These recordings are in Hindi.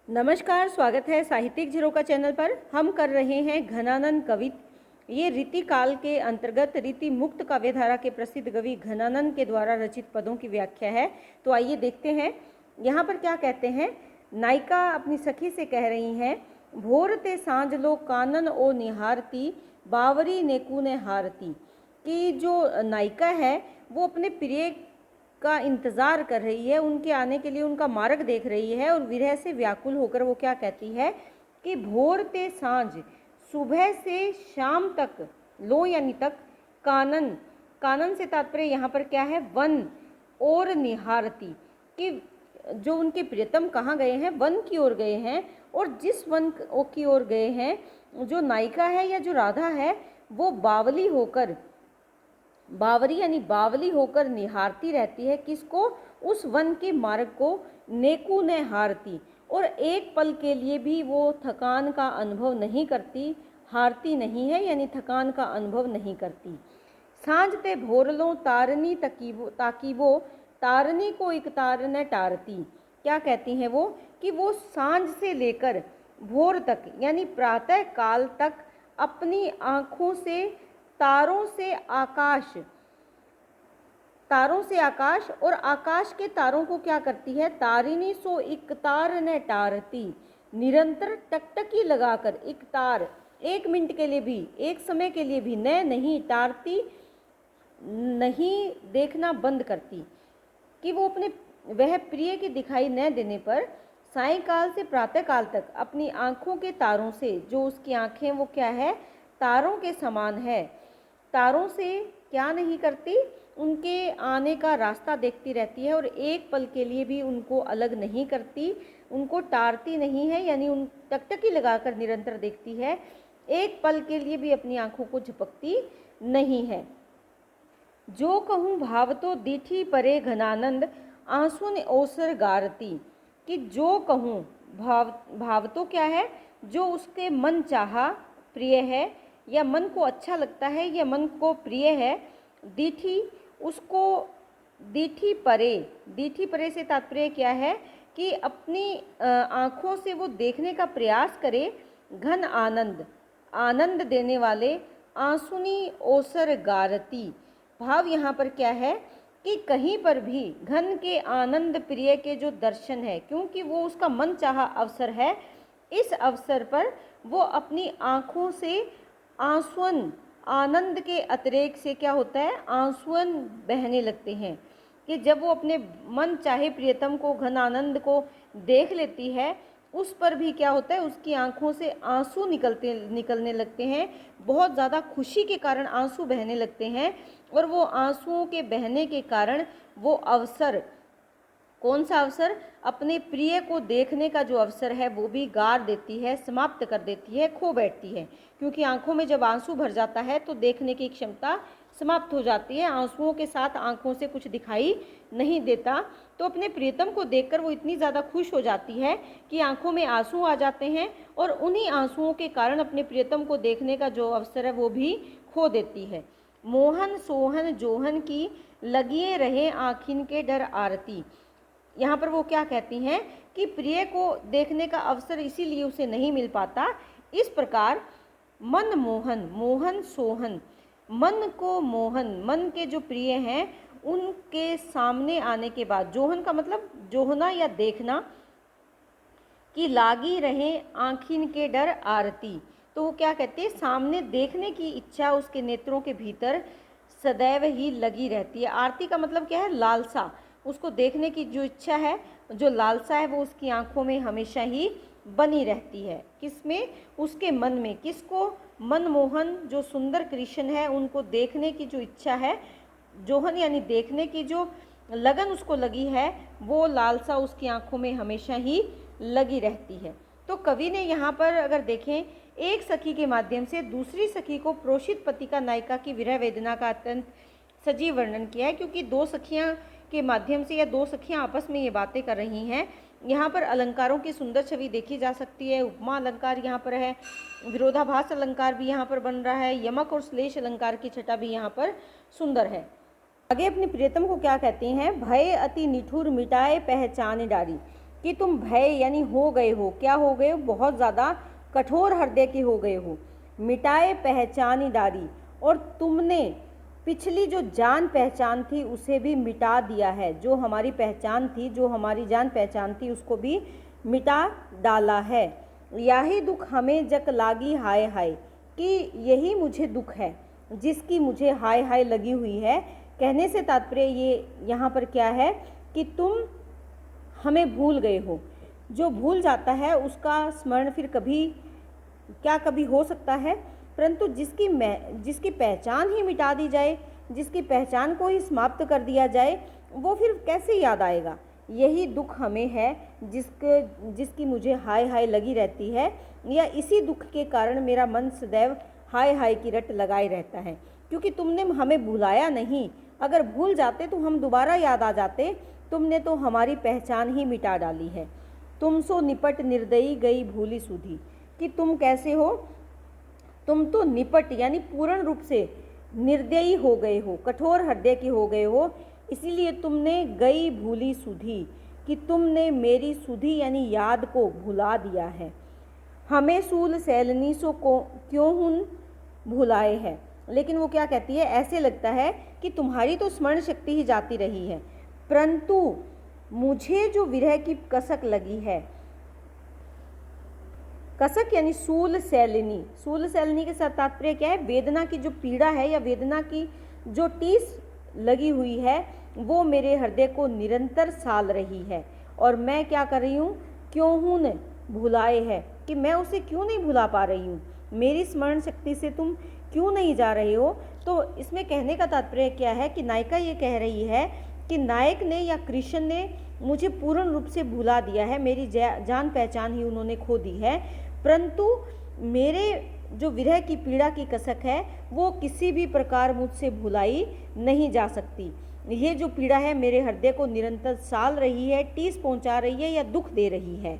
नमस्कार, स्वागत है साहित्यिक झरोका चैनल पर। हम कर रहे हैं घनानंद कवित। ये रीति काल के अंतर्गत रीति मुक्त काव्यधारा के प्रसिद्ध कवि घनानंद के द्वारा रचित पदों की व्याख्या है। तो आइए देखते हैं यहाँ पर क्या कहते हैं। नायिका अपनी सखी से कह रही हैं, भोर ते सांझ लो कानन ओ निहारती, बावरी नेकू ने हारती। कि जो नायिका है वो अपने प्रिय का इंतज़ार कर रही है, उनके आने के लिए उनका मार्ग देख रही है और विरह से व्याकुल होकर वो क्या कहती है कि भोर ते सांझ, सुबह से शाम तक, लो यानी तक, कानन, कानन से तात्पर्य यहाँ पर क्या है, वन, और निहारती, कि जो उनके प्रियतम कहाँ गए हैं, वन की ओर गए हैं। और जिस वन की ओर गए हैं, जो नायिका है या जो राधा है वो बावली होकर, बावरी यानी बावली होकर निहारती रहती है। किसको? उस वन के मार्ग को। नेकू ने हारती, और एक पल के लिए भी वो थकान का अनुभव नहीं करती, हारती नहीं है यानी थकान का अनुभव नहीं करती। सांझ ते भोरलों तारनी तकीबो, ताकीबो, तारनी को एक तार न टारती। क्या कहती हैं वो कि वो सांझ से लेकर भोर तक यानी प्रातः काल तक अपनी आँखों से तारों से आकाश, तारों से आकाश और आकाश के तारों को क्या करती है, तारिनी सो एक तार न टारती, निरंतर टकटकी लगाकर एक तार, एक मिनट के लिए भी, एक समय के लिए भी न नहीं टारती, नहीं देखना बंद करती। कि वो अपने वह प्रिय के दिखाई न देने पर सायंकाल से प्रातःकाल तक अपनी आँखों के तारों से, जो उसकी आँखें वो क्या है, तारों के समान है, तारों से क्या नहीं करती, उनके आने का रास्ता देखती रहती है और एक पल के लिए भी उनको अलग नहीं करती, उनको टारती नहीं है यानी उन टकटकी लगाकर निरंतर देखती है, एक पल के लिए भी अपनी आँखों को झपकती नहीं है। जो कहूँ भाव तो दीठी परे घनानंद, आंसू ने ओसर गारती। कि जो कहूँ, भाव तो क्या है, जो उसके मन चाहा, प्रिय है या मन को अच्छा लगता है या मन को प्रिय है। दीठी, उसको दीठी परे, दीठी परे से तात्पर्य क्या है कि अपनी आँखों से वो देखने का प्रयास करे। घन आनंद, आनंद देने वाले, आंसुनी ओसर गारती। भाव यहाँ पर क्या है कि कहीं पर भी घन के आनंद प्रिय के जो दर्शन है, क्योंकि वो उसका मन चाहा अवसर है, इस अवसर पर वो अपनी आँखों से आंसुअन, आनंद के अतिरेक से क्या होता है, आंसुअन बहने लगते हैं। कि जब वो अपने मन चाहे प्रियतम को, घन आनंद को देख लेती है, उस पर भी क्या होता है, उसकी आंखों से आंसू निकलने लगते हैं, बहुत ज़्यादा खुशी के कारण आंसू बहने लगते हैं। और वो आंसुओं के बहने के कारण वो अवसर, कौन सा अवसर, अपने प्रिय को देखने का जो अवसर है वो भी गार देती है, समाप्त कर देती है, खो बैठती है। क्योंकि आंखों में जब आंसू भर जाता है तो देखने की क्षमता समाप्त हो जाती है, आंसुओं के साथ आंखों से कुछ दिखाई नहीं देता। तो अपने प्रियतम को देखकर वो इतनी ज़्यादा खुश हो जाती है कि आंखों में आंसू आ जाते हैं और उन्हीं आंसुओं के कारण अपने प्रियतम को देखने का जो अवसर है वो भी खो देती है। मोहन सोहन जोहन की, लगिए रहे आँखिन के डर आरती। यहाँ पर वो क्या कहती हैं कि प्रिय को देखने का अवसर इसीलिए उसे नहीं मिल पाता। इस प्रकार मन मोहन, मोहन सोहन, मन को मोहन, मन के जो प्रिय हैं उनके सामने आने के बाद, जोहन का मतलब जोहना या देखना, कि लागी रहे आँखिन के डर आरती। तो वो क्या कहते हैं, सामने देखने की इच्छा उसके नेत्रों के भीतर सदैव ही लगी रहती है। आरती का मतलब क्या है, लालसा, उसको देखने की जो इच्छा है, जो लालसा है, वो उसकी आंखों में हमेशा ही बनी रहती है। किसमें, उसके मन में। किसको, मनमोहन, जो सुंदर कृष्ण है उनको देखने की जो इच्छा है, जोहन यानी देखने की जो लगन उसको लगी है, वो लालसा उसकी आंखों में हमेशा ही लगी रहती है। तो कवि ने यहाँ पर अगर देखें, एक सखी के माध्यम से दूसरी सखी को प्रोषित पति का नायिका की विरह वेदना का अत्यंत सजीव वर्णन किया है। क्योंकि दो सखियाँ के माध्यम से या दो सखियाँ आपस में ये बातें कर रही हैं। यहाँ पर अलंकारों की सुंदर छवि देखी जा सकती है। उपमा अलंकार यहाँ पर है, विरोधाभास अलंकार भी यहाँ पर बन रहा है, यमक और श्लेष अलंकार की छटा भी यहाँ पर सुंदर है। आगे अपने प्रियतम को क्या कहती हैं, भय अति निठुर मिटाए पहचान डारी। कि तुम भय यानी हो गए हो, क्या हो गए हो, बहुत ज़्यादा कठोर हृदय के हो गए हो। मिटाए पहचानीदारी, और तुमने पिछली जो जान पहचान थी उसे भी मिटा दिया है। जो हमारी पहचान थी, जो हमारी जान पहचान थी, उसको भी मिटा डाला है। यही दुख हमें जक लागी हाय हाय, कि यही मुझे दुख है जिसकी मुझे हाय हाय लगी हुई है। कहने से तात्पर्य ये यहाँ पर क्या है कि तुम हमें भूल गए हो। जो भूल जाता है उसका स्मरण फिर कभी क्या कभी हो सकता है, परंतु जिसकी पहचान ही मिटा दी जाए, जिसकी पहचान को ही समाप्त कर दिया जाए, वो फिर कैसे याद आएगा। यही दुख हमें है जिसकी मुझे हाय हाय लगी रहती है, या इसी दुख के कारण मेरा मन सदैव हाय हाय की रट लगाए रहता है। क्योंकि तुमने हमें भुलाया नहीं, अगर भूल जाते तो हम दोबारा याद आ जाते। तुमने तो हमारी पहचान ही मिटा डाली है। तुम सो निपट निर्दयी गई भूली सुधी, कि तुम कैसे हो, तुम तो निपट यानी पूर्ण रूप से निर्दयी हो गए हो, कठोर हृदय के हो गए हो। इसीलिए तुमने गई भूली सुधी, कि तुमने मेरी सुधी यानी याद को भुला दिया है। हमें सूल सैलनी सो को क्यों हुन भुलाए है। लेकिन वो क्या कहती है, ऐसे लगता है कि तुम्हारी तो स्मरण शक्ति ही जाती रही है, परंतु मुझे जो विरह की कसक लगी है, कसक यानी सूल सैलनी, सूल सैलनी के साथ तात्पर्य क्या है, वेदना की जो पीड़ा है या वेदना की जो टीस लगी हुई है, वो मेरे हृदय को निरंतर साल रही है। और मैं क्या कर रही हूँ, क्यों हूँ न भुलाए है, कि मैं उसे क्यों नहीं भुला पा रही हूँ, मेरी स्मरण शक्ति से तुम क्यों नहीं जा रहे हो। तो इसमें कहने का तात्पर्य क्या है कि नायिका ये कह रही है कि नायक ने या कृष्ण ने मुझे पूर्ण रूप से भुला दिया है, मेरी जान पहचान ही उन्होंने खो दी है, परंतु मेरे जो विरह की पीड़ा की कसक है वो किसी भी प्रकार मुझसे भुलाई नहीं जा सकती। ये जो पीड़ा है मेरे हृदय को निरंतर साल रही है, टीस पहुंचा रही है या दुख दे रही है।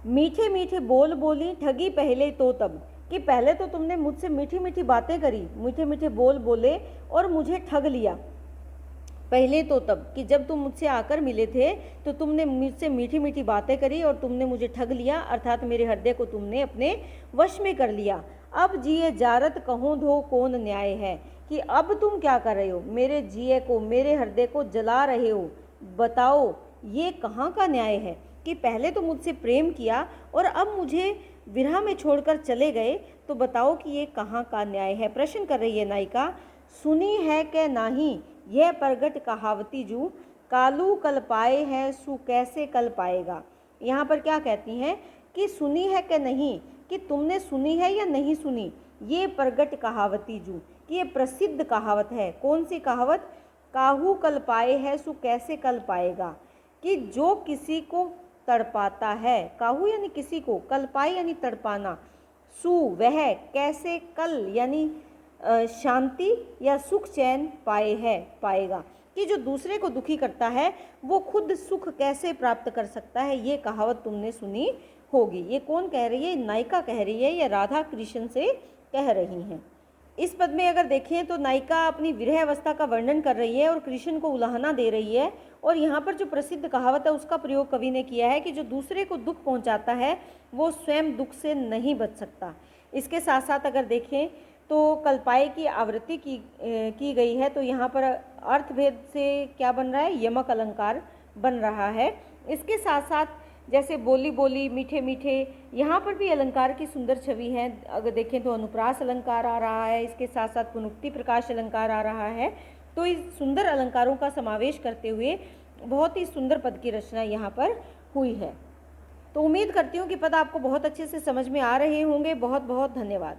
मीठे मीठे बोल बोली ठगी पहले तो तब, कि पहले तो तुमने मुझसे मीठी मीठी बातें करी, मीठे मीठे बोल बोले और मुझे ठग लिया। पहले तो तब, कि जब तुम मुझसे आकर मिले थे तो तुमने मुझसे मीठी मीठी बातें करी और तुमने मुझे ठग लिया, अर्थात मेरे हृदय को तुमने अपने वश में कर लिया। अब जिए जारत कहूँ धो कौन न्याय है, कि अब तुम क्या कर रहे हो, मेरे जिए को, मेरे हृदय को जला रहे हो, बताओ ये कहाँ का न्याय है। कि पहले तो मुझसे प्रेम किया और अब मुझे विरह में छोड़कर चले गए, तो बताओ कि ये कहाँ का न्याय है। प्रश्न कर रही है नायिका। सुनी है कि नाही यह प्रगट कहावती जू, कालू कल पाए है सु कैसे कल पाएगा। यहाँ पर क्या कहती हैं कि सुनी है कि नहीं, कि तुमने सुनी है या नहीं सुनी ये प्रगट कहावती जू, कि ये प्रसिद्ध कहावत है। कौन सी कहावत, काहू कल पाए है सु कैसे कल पाएगा, कि जो किसी को तड़पाता है, काहू यानी किसी को, कल पाए यानी तड़पाना, सु वह, कैसे कल यानी शांति या सुख चैन पाए है, पाएगा, कि जो दूसरे को दुखी करता है वो खुद सुख कैसे प्राप्त कर सकता है। ये कहावत तुमने सुनी होगी। ये कौन कह रही है, नायिका कह रही है या राधा कृष्ण से कह रही हैं। इस पद में अगर देखें तो नायिका अपनी विरह अवस्था का वर्णन कर रही है और कृष्ण को उलाहना दे रही है। और यहाँ पर जो प्रसिद्ध कहावत है उसका प्रयोग कवि ने किया है कि जो दूसरे को दुख पहुँचाता है वो स्वयं दुख से नहीं बच सकता। इसके साथ साथ अगर देखें तो कल्पाए की आवृत्ति की गई है, तो यहाँ पर अर्थभेद से क्या बन रहा है, यमक अलंकार बन रहा है। इसके साथ साथ जैसे बोली बोली, मीठे मीठे, यहाँ पर भी अलंकार की सुंदर छवि है। अगर देखें तो अनुप्रास अलंकार आ रहा है, इसके साथ साथ पुनुक्ति प्रकाश अलंकार आ रहा है। तो इस सुंदर अलंकारों का समावेश करते हुए बहुत ही सुंदर पद की रचना यहाँ पर हुई है। तो उम्मीद करती हूँ कि पद आपको बहुत अच्छे से समझ में आ रहे होंगे। बहुत बहुत धन्यवाद।